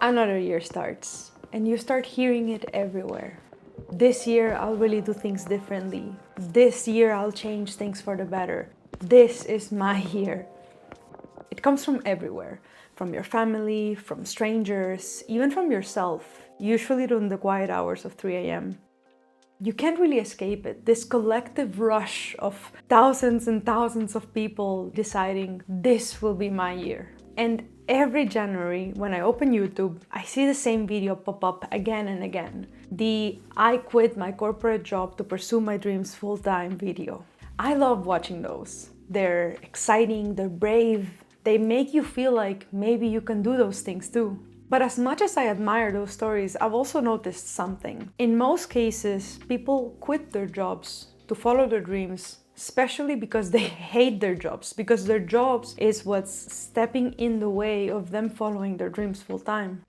Another year starts, and you start hearing it everywhere. This year, I'll really do things differently. This year, I'll change things for the better. This is my year. It comes from everywhere, from your family, from strangers, even from yourself, usually during the quiet hours of 3 a.m. You can't really escape it, this collective rush of thousands and thousands of people deciding this will be my year. And every January, when I open YouTube, I see the same video pop up again and again. The I quit my corporate job to pursue my dreams full-time video. I love watching those. They're exciting, they're brave, they make you feel like maybe you can do those things too. But as much as I admire those stories, I've also noticed something. In most cases, people quit their jobs to follow their dreams, especially because they hate their jobs, because their jobs is what's stepping in the way of them following their dreams full time.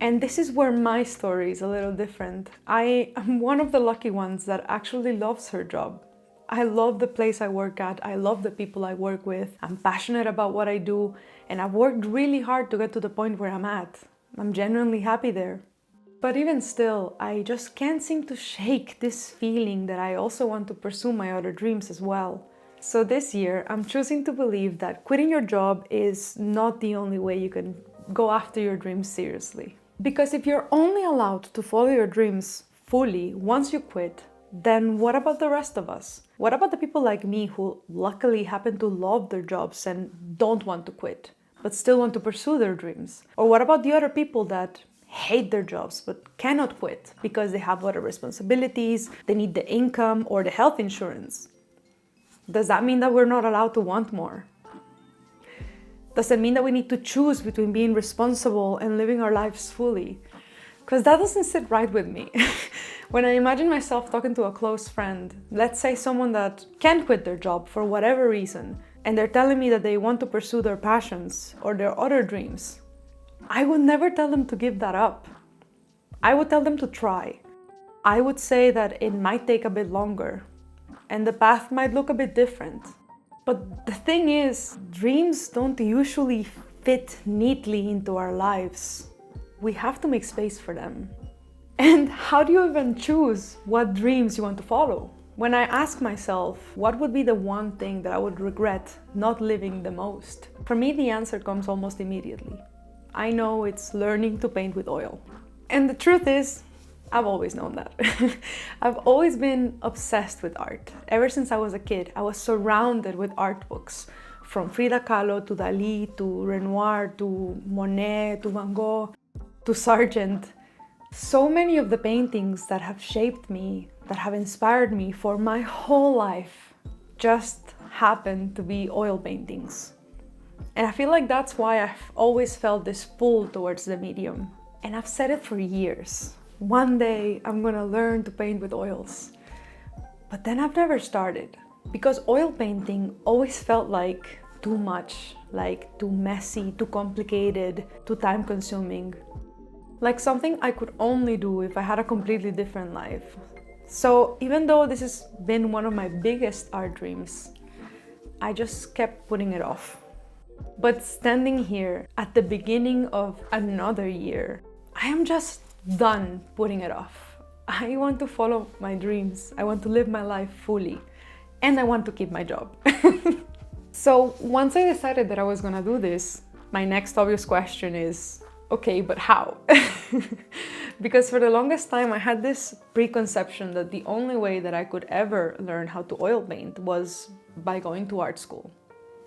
And this is where my story is a little different. I am one of the lucky ones that actually loves her job. I love the place I work at, I love the people I work with, I'm passionate about what I do, and I've worked really hard to get to the point where I'm at. I'm genuinely happy there. But even still, I just can't seem to shake this feeling that I also want to pursue my other dreams as well. So this year, I'm choosing to believe that quitting your job is not the only way you can go after your dreams seriously. Because if you're only allowed to follow your dreams fully once you quit, then what about the rest of us? What about the people like me who luckily happen to love their jobs and don't want to quit, but still want to pursue their dreams? Or what about the other people that hate their jobs but cannot quit because they have other responsibilities, they need the income or the health insurance? Does that mean that we're not allowed to want more? Does it mean that we need to choose between being responsible and living our lives fully? Because that doesn't sit right with me. When I imagine myself talking to a close friend, let's say someone that can't quit their job for whatever reason, and they're telling me that they want to pursue their passions or their other dreams, I would never tell them to give that up. I would tell them to try. I would say that it might take a bit longer, and the path might look a bit different. But the thing is, dreams don't usually fit neatly into our lives. We have to make space for them. And how do you even choose what dreams you want to follow? When I ask myself, what would be the one thing that I would regret not living the most? For me, the answer comes almost immediately. I know it's learning to paint with oil. And the truth is, I've always known that. I've always been obsessed with art. Ever since I was a kid, I was surrounded with art books. From Frida Kahlo to Dali to Renoir to Monet to Van Gogh to Sargent. So many of the paintings that have shaped me, that have inspired me for my whole life, just happen to be oil paintings. And I feel like that's why I've always felt this pull towards the medium. And I've said it for years. One day I'm gonna learn to paint with oils. But then I've never started. Because oil painting always felt like too much, like too messy, too complicated, too time-consuming. Like something I could only do if I had a completely different life. So even though this has been one of my biggest art dreams, I just kept putting it off. But standing here at the beginning of another year, I am just done putting it off. I want to follow my dreams. I want to live my life fully. And I want to keep my job. So once I decided that I was gonna do this, my next obvious question is, okay, but how? Because for the longest time I had this preconception that the only way that I could ever learn how to oil paint was by going to art school.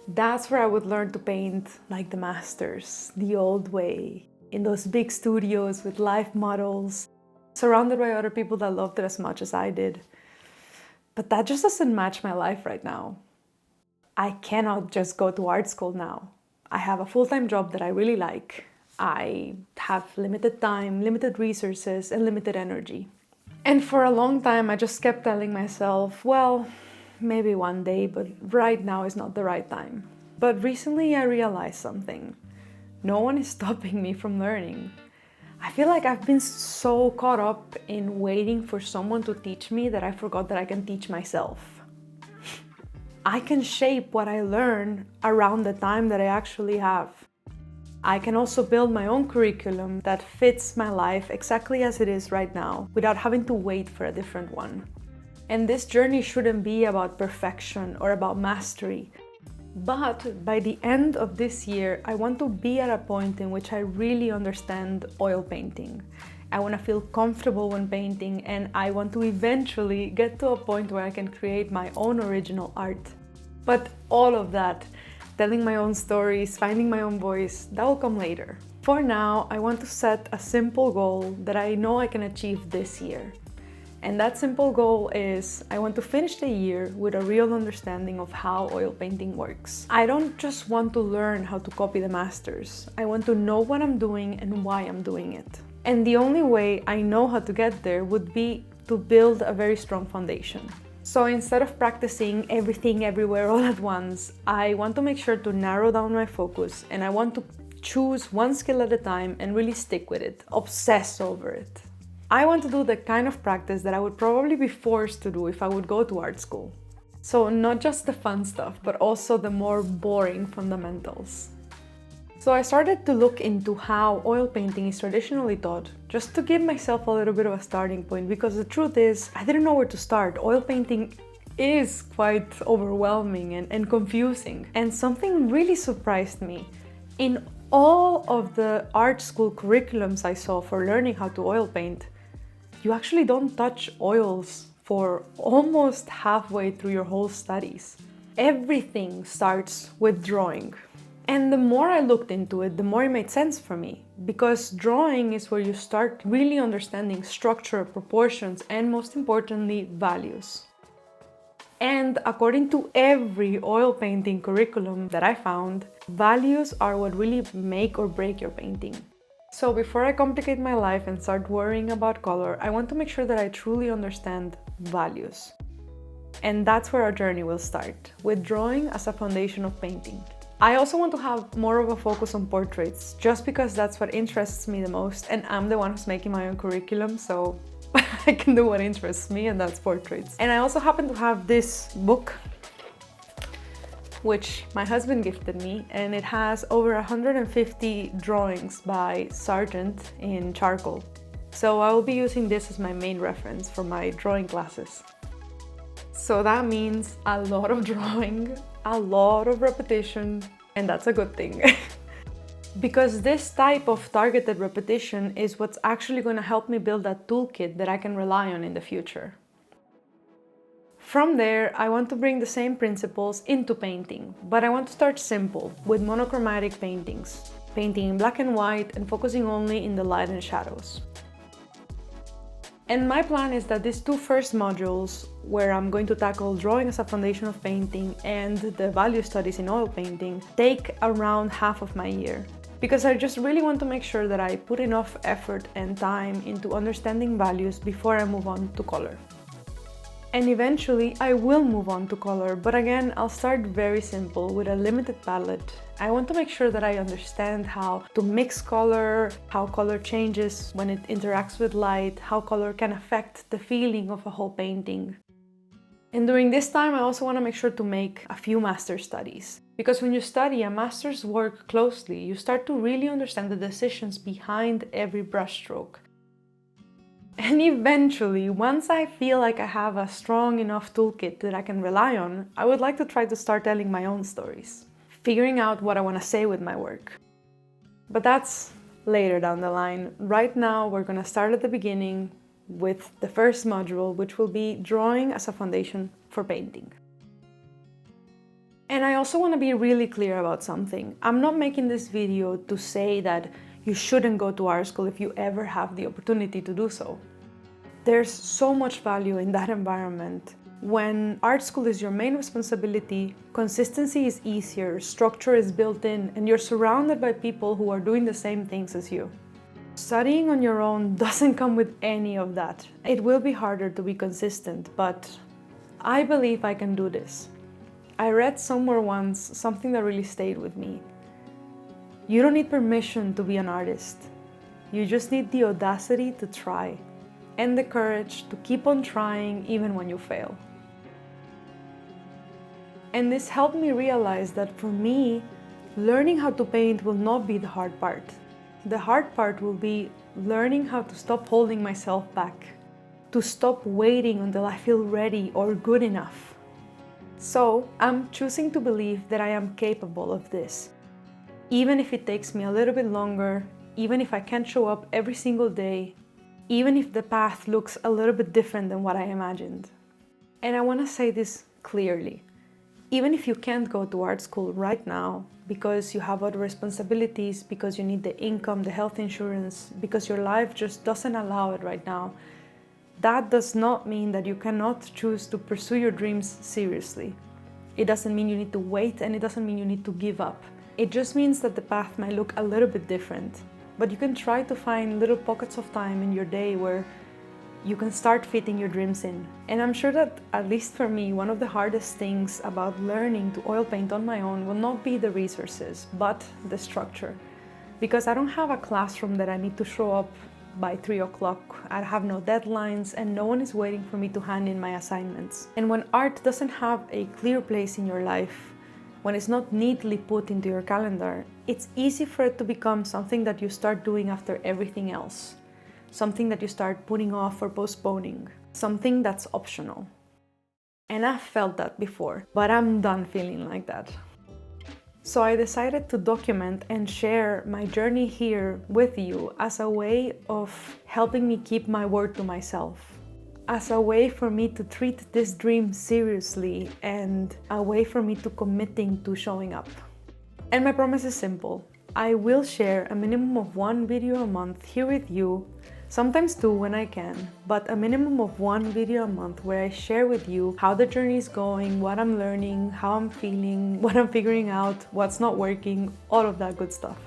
That's where I would learn to paint like the masters, the old way, in those big studios with live models, surrounded by other people that loved it as much as I did. But that just doesn't match my life right now. I cannot just go to art school now. I have a full-time job that I really like. I have limited time, limited resources, and limited energy. And for a long time, I just kept telling myself, well, maybe one day, but right now is not the right time. But recently I realized something. No one is stopping me from learning. I feel like I've been so caught up in waiting for someone to teach me that I forgot that I can teach myself. I can shape what I learn around the time that I actually have. I can also build my own curriculum that fits my life exactly as it is right now, without having to wait for a different one. And this journey shouldn't be about perfection or about mastery. But by the end of this year, I want to be at a point in which I really understand oil painting. I want to feel comfortable when painting, and I want to eventually get to a point where I can create my own original art. But all of that, telling my own stories, finding my own voice, that will come later. For now, I want to set a simple goal that I know I can achieve this year. And that simple goal is I want to finish the year with a real understanding of how oil painting works. I don't just want to learn how to copy the masters. I want to know what I'm doing and why I'm doing it. And the only way I know how to get there would be to build a very strong foundation. So instead of practicing everything everywhere all at once, I want to make sure to narrow down my focus, and I want to choose one skill at a time and really stick with it, obsess over it. I want to do the kind of practice that I would probably be forced to do if I would go to art school. So not just the fun stuff, but also the more boring fundamentals. So I started to look into how oil painting is traditionally taught, just to give myself a little bit of a starting point, because the truth is, I didn't know where to start. Oil painting is quite overwhelming and confusing. And something really surprised me. In all of the art school curriculums I saw for learning how to oil paint, you actually don't touch oils for almost halfway through your whole studies. Everything starts with drawing. And the more I looked into it, the more it made sense for me, because drawing is where you start really understanding structure, proportions, and most importantly, values. And according to every oil painting curriculum that I found, values are what really make or break your painting. So before I complicate my life and start worrying about color, I want to make sure that I truly understand values. And that's where our journey will start, with drawing as a foundation of painting. I also want to have more of a focus on portraits, just because that's what interests me the most, and I'm the one who's making my own curriculum, so I can do what interests me, and that's portraits. And I also happen to have this book, which my husband gifted me, and it has over 150 drawings by Sargent in charcoal. So I will be using this as my main reference for my drawing classes. So that means a lot of drawing, a lot of repetition, and that's a good thing. Because this type of targeted repetition is what's actually going to help me build that toolkit that I can rely on in the future. From there, I want to bring the same principles into painting, but I want to start simple, with monochromatic paintings, painting in black and white and focusing only in the light and shadows. And my plan is that these two first modules, where I'm going to tackle drawing as a foundation of painting and the value studies in oil painting, take around half of my year. Because I just really want to make sure that I put enough effort and time into understanding values before I move on to color. And eventually I will move on to color, but again, I'll start very simple with a limited palette. I want to make sure that I understand how to mix color, how color changes when it interacts with light, how color can affect the feeling of a whole painting. And during this time, I also want to make sure to make a few master studies. Because when you study a master's work closely, you start to really understand the decisions behind every brushstroke. And eventually, once I feel like I have a strong enough toolkit that I can rely on, I would like to try to start telling my own stories, figuring out what I want to say with my work. But that's later down the line. Right now, we're going to start at the beginning with the first module, which will be drawing as a foundation for painting. And I also want to be really clear about something. I'm not making this video to say that you shouldn't go to art school if you ever have the opportunity to do so. There's so much value in that environment. When art school is your main responsibility, consistency is easier, structure is built in, and you're surrounded by people who are doing the same things as you. Studying on your own doesn't come with any of that. It will be harder to be consistent, but I believe I can do this. I read somewhere once something that really stayed with me. You don't need permission to be an artist. You just need the audacity to try and the courage to keep on trying even when you fail. And this helped me realize that for me, Learning how to paint will not be the hard part. The hard part will be learning how to stop holding myself back, to stop waiting until I feel ready or good enough. So I'm choosing to believe that I am capable of this, even if it takes me a little bit longer, even if I can't show up every single day, even if the path looks a little bit different than what I imagined. And I want to say this clearly. Even if you can't go to art school right now because you have other responsibilities, because you need the income, the health insurance, because your life just doesn't allow it right now, that does not mean that you cannot choose to pursue your dreams seriously. It doesn't mean you need to wait, and it doesn't mean you need to give up. It just means that the path might look a little bit different, but you can try to find little pockets of time in your day where you can start fitting your dreams in. And I'm sure that, at least for me, one of the hardest things about learning to oil paint on my own will not be the resources, but the structure. Because I don't have a classroom that I need to show up by 3 o'clock. I have no deadlines and no one is waiting for me to hand in my assignments. And when art doesn't have a clear place in your life, when it's not neatly put into your calendar, it's easy for it to become something that you start doing after everything else. Something that you start putting off or postponing. Something that's optional. And I've felt that before, but I'm done feeling like that. So I decided to document and share my journey here with you as a way of helping me keep my word to myself. As a way for me to treat this dream seriously and a way for me to committing to showing up. And my promise is simple. I will share a minimum of 1 video a month here with you, sometimes 2 when I can, but a minimum of 1 video a month where I share with you how the journey is going, what I'm learning, how I'm feeling, what I'm figuring out, what's not working, all of that good stuff.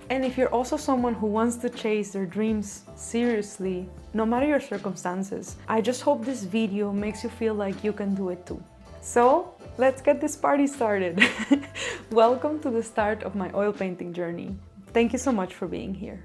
And if you're also someone who wants to chase their dreams seriously, no matter your circumstances, I just hope this video makes you feel like you can do it too. So let's get this party started. Welcome to the start of my oil painting journey. Thank you so much for being here.